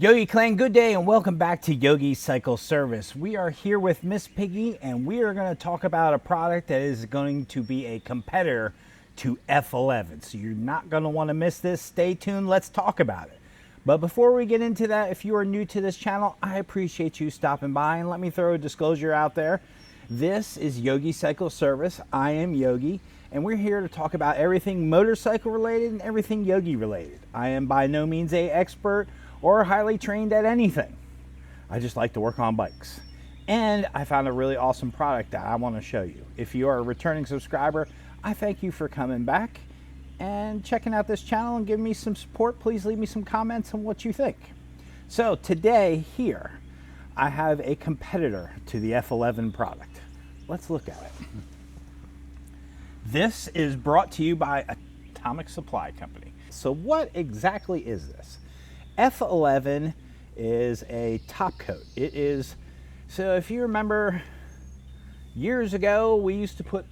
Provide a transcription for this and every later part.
Yogi Clan, good day and welcome back to Yogi Cycle Service. We are here with Miss Piggy and we are going to talk about a product that is going to be a competitor to F11. So you're not going to want to miss this. Stay tuned. Let's talk about it. But before we get into that, if you are new to this channel, I appreciate you stopping by, and let me throw a disclosure out there. This is Yogi Cycle Service. I am Yogi, and we're here to talk about everything motorcycle related and everything Yogi related. I am by no means an expert or highly trained at anything. I just like to work on bikes. And I found a really awesome product that I want to show you. If you are a returning subscriber, I thank you for coming back and checking out this channel and giving me some support. Please leave me some comments on what you think. So today here, I have a competitor to the F11 product. Let's look at it. This is brought to you by Atomic Supply Company. So what exactly is this? F11 is a top coat. It is, so if you remember years ago, we used to put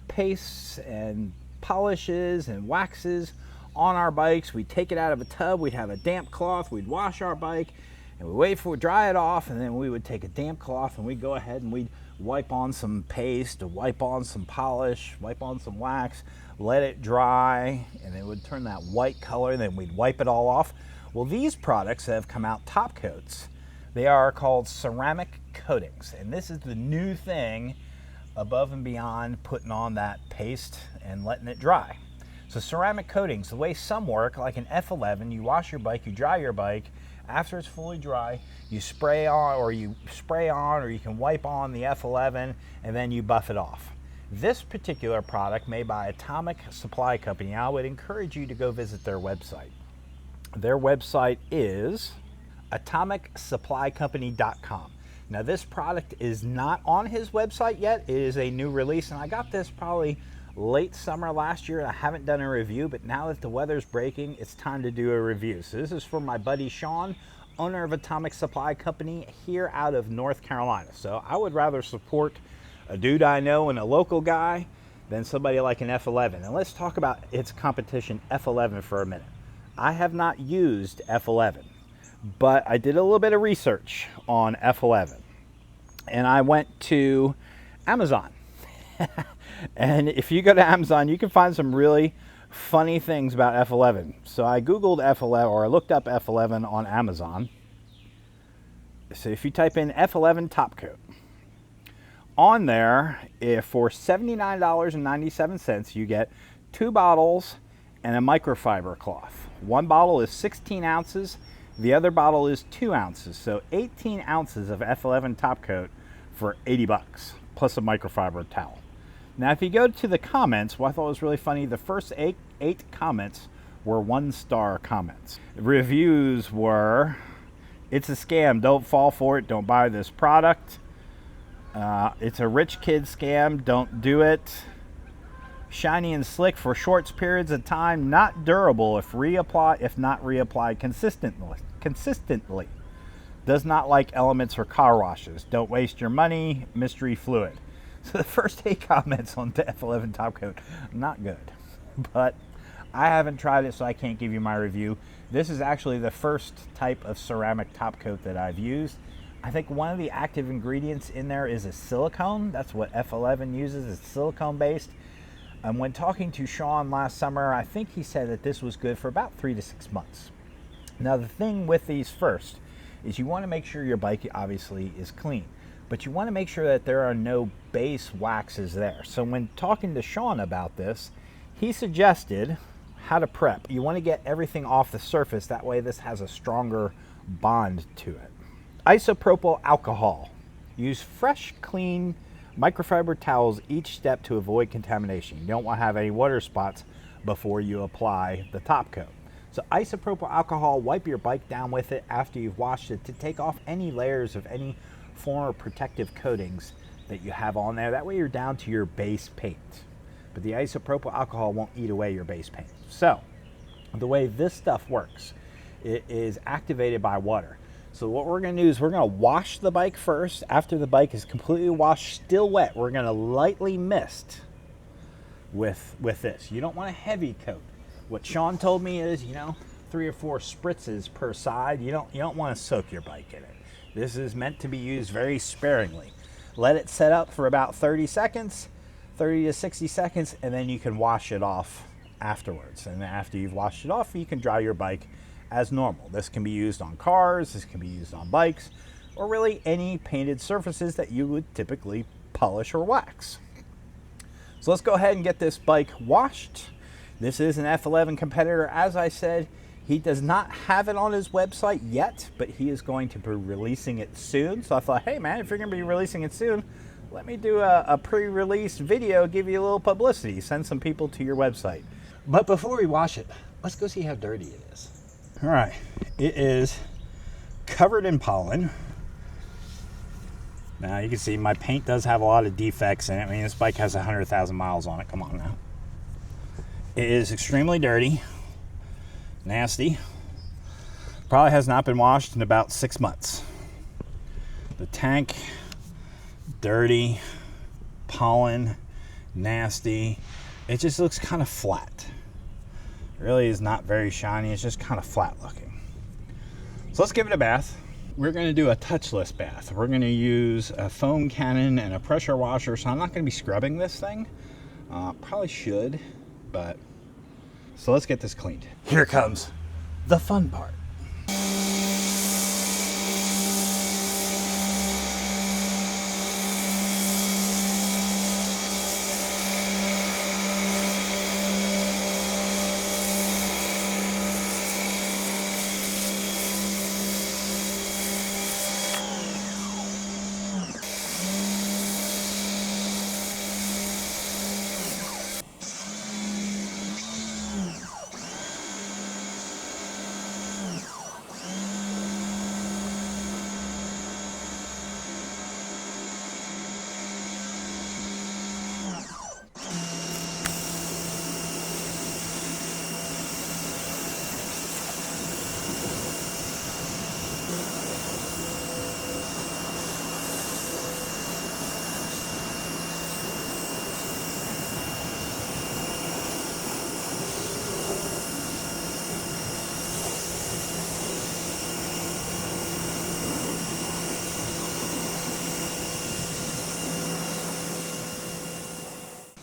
pastes and polishes and waxes on our bikes. We'd take it out of a tub, we'd have a damp cloth, we'd wash our bike, and we'd wait for it to dry it off, and then we would take a damp cloth and we'd go ahead and we'd wipe on some paste, wipe on some polish, wipe on some wax, let it dry, and it would turn that white color, then we'd wipe it all off. Well, these products have come out top coats. They are called ceramic coatings, and this is the new thing above and beyond putting on that paste and letting it dry. So ceramic coatings, the way some work, like an F11, you wash your bike, you dry your bike. After it's fully dry, you spray on, or you can wipe on the F11, and then you buff it off. This particular product, made by Atomic Supply Company, I would encourage you to go visit their website. Their website is atomicsupplycompany.com. Now, this product is not on his website yet. It is a new release, and I got this probably late summer last year. I haven't done a review, but now that the weather's breaking, it's time to do a review. So this is for my buddy Sean, owner of Atomic Supply Company here out of North Carolina. So I would rather support a dude I know and a local guy than somebody like an F11. And let's talk about its competition, F11, for a minute. I have not used F11, but I did a little bit of research on F11, and I went to Amazon. And if you go to Amazon, you can find some really funny things about F11. So I Googled F11, or I looked up F11 on Amazon. So if you type in F11 top coat, on there, for $79.97, you get 2 bottles and a microfiber cloth. One bottle is 16 ounces, the other bottle is 2 ounces. So 18 ounces of F11 top coat for 80 bucks, plus a microfiber towel. Now, if you go to the comments, what I thought was really funny, the first eight comments were 1-star comments. The reviews were, "It's a scam, don't fall for it, don't buy this product. It's a rich kid scam, don't do it. Shiny and slick for short periods of time, not durable if not reapplied consistently. Does not like elements or car washes. Don't waste your money, mystery fluid." So the first 8 comments on the F11 top coat, not good. But I haven't tried it, so I can't give you my review. This is actually the first type of ceramic top coat that I've used. I think one of the active ingredients in there is a silicone. That's what F11 uses, it's silicone based. When talking to Sean last summer, I think he said that this was good for about 3 to 6 months. Now, the thing with these first is you want to make sure your bike obviously is clean, but you want to make sure that there are no base waxes there. So when talking to Sean about this, he suggested how to prep. You want to get everything off the surface, that way this has a stronger bond to it. Isopropyl alcohol. Use fresh, clean microfiber towels each step to avoid contamination. You don't want to have any water spots before you apply the top coat. So isopropyl alcohol, wipe your bike down with it after you've washed it to take off any layers of any form of protective coatings that you have on there. That way you're down to your base paint. But the isopropyl alcohol won't eat away your base paint. So the way this stuff works, it is activated by water. So what we're going to do is we're going to wash the bike first. After the bike is completely washed, still wet, we're going to lightly mist with this. You don't want a heavy coat. What Sean told me is, 3 or 4 spritzes per side. You don't want to soak your bike in it. This is meant to be used very sparingly. Let it set up for about 30 seconds, 30 to 60 seconds, and then you can wash it off afterwards. And after you've washed it off, you can dry your bike as normal. This can be used on cars, this can be used on bikes, or really any painted surfaces that you would typically polish or wax. So let's go ahead and get this bike washed. This is an F11 competitor. As I said, he does not have it on his website yet, but he is going to be releasing it soon. So I thought, hey man, if you're going to be releasing it soon, let me do a pre-release video, give you a little publicity, send some people to your website. But before we wash it, let's go see how dirty it is. All right, it is covered in pollen. Now you can see my paint does have a lot of defects in it. I mean, this bike has 100,000 miles on it. Come on now. It is extremely dirty, nasty. Probably has not been washed in about 6 months. The tank, dirty, pollen, nasty. It just looks kind of flat. It really is not very shiny. It's just kind of flat looking. So let's give it a bath. We're going to do a touchless bath. We're going to use a foam cannon and a pressure washer, so I'm not going to be scrubbing this thing. Probably should, but... So let's get this cleaned. Here comes the fun part.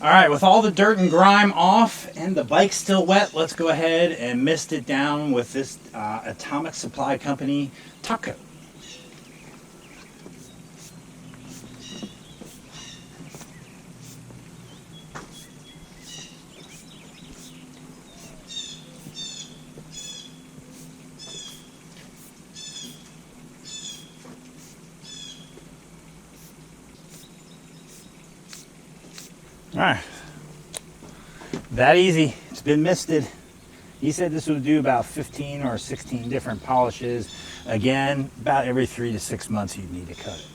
All right, with all the dirt and grime off and the bike still wet, let's go ahead and mist it down with this Atomic Supply Company top coat. All right, that easy. It's been misted. He said this would do about 15 or 16 different polishes. Again, about every 3 to 6 months you'd need to cut it.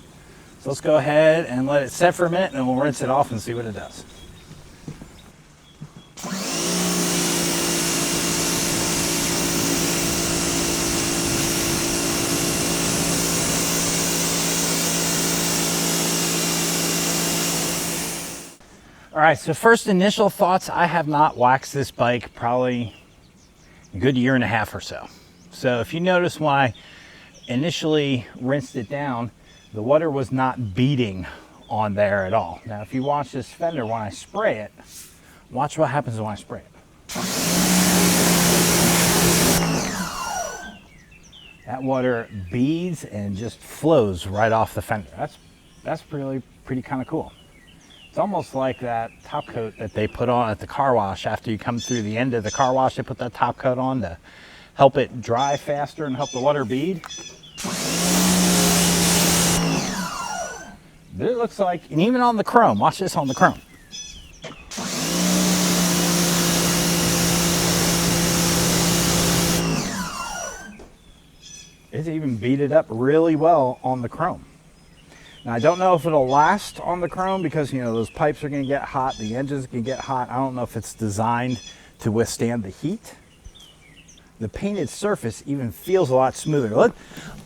So let's go ahead and let it set for a minute, and then we'll rinse it off and see what it does. All right, so first initial thoughts, I have not waxed this bike probably a good 1.5 years or so. So if you notice when I initially rinsed it down, the water was not beading on there at all. Now, if you watch this fender when I spray it, watch what happens when I spray it. That water beads and just flows right off the fender. That's really pretty kind of cool. It's almost like that top coat that they put on at the car wash. After you come through the end of the car wash, they put that top coat on to help it dry faster and help the water bead. But it looks like, and even on the chrome, watch this on the chrome. It's even beaded up really well on the chrome. Now, I don't know if it'll last on the chrome because, you know, those pipes are going to get hot, the engines can get hot. I don't know if it's designed to withstand the heat. The painted surface even feels a lot smoother.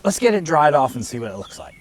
Let's get it dried off and see what it looks like.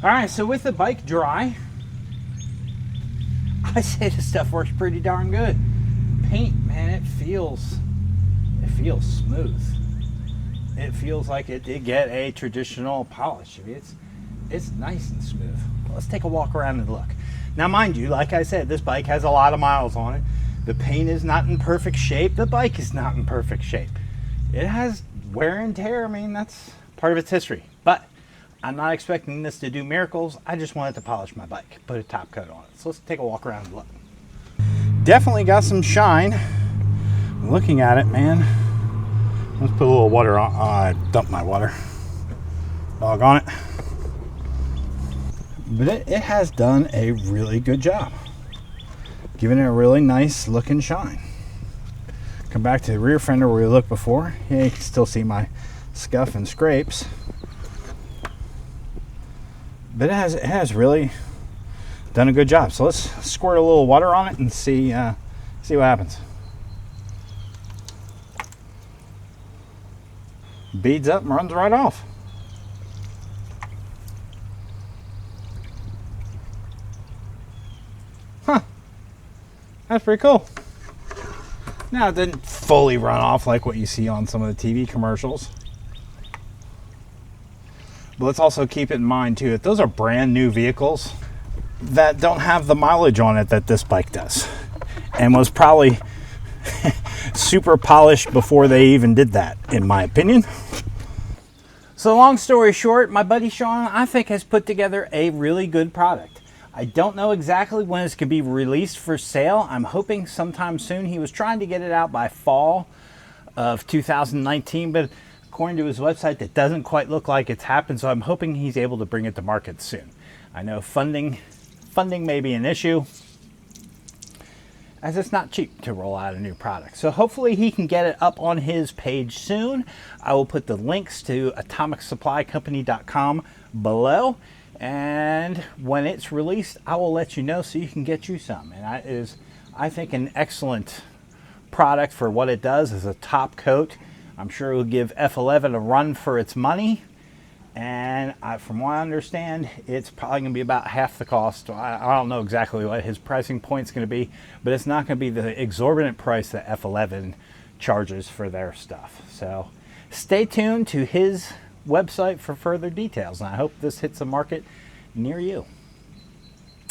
All right, so with the bike dry, I say this stuff works pretty darn good. Paint, man, it feels smooth. It feels like it did get a traditional polish. I mean, it's nice and smooth. Let's take a walk around and look. Now, mind you, like I said, this bike has a lot of miles on it. The paint is not in perfect shape. The bike is not in perfect shape. It has wear and tear. I mean, that's part of its history. But I'm not expecting this to do miracles. I just wanted to polish my bike, put a top coat on it. So let's take a walk around and look. Definitely got some shine. Looking at it, man. Let's put a little water on. Oh, I dumped my water. Doggone it. But it has done a really good job. Giving it a really nice looking shine. Come back to the rear fender where we looked before. Yeah, you can still see my scuff and scrapes. But it has really done a good job. So let's squirt a little water on it and see what happens. Beads up and runs right off. Huh. That's pretty cool. Now, it didn't fully run off like what you see on some of the TV commercials. But let's also keep it in mind too that those are brand new vehicles that don't have the mileage on it that this bike does, and was probably super polished before they even did that, in my opinion. So long story short, my buddy Sean, I think, has put together a really good product. I don't know exactly when it's going to be released for sale. I'm hoping sometime soon. He was trying to get it out by fall of 2019, but according to his website, that doesn't quite look like it's happened, so I'm hoping he's able to bring it to market soon. I know funding may be an issue, as it's not cheap to roll out a new product. So hopefully he can get it up on his page soon. I will put the links to atomicsupplycompany.com below, and when it's released, I will let you know so you can get you some. And that is, I think, an excellent product for what it does as a top coat. I'm sure it will give F11 a run for its money, and from what I understand, it's probably going to be about half the cost. I don't know exactly what his pricing point is going to be, but it's not going to be the exorbitant price that F11 charges for their stuff. So stay tuned to his website for further details, and I hope this hits a market near you.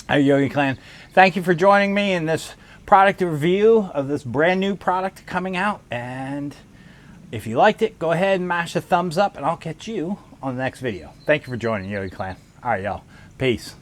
Hey, Yogi Clan, thank you for joining me in this product review of this brand new product coming out, and if you liked it, go ahead and mash a thumbs up, and I'll catch you on the next video. Thank you for joining, Yogi Clan. All right, y'all. Peace.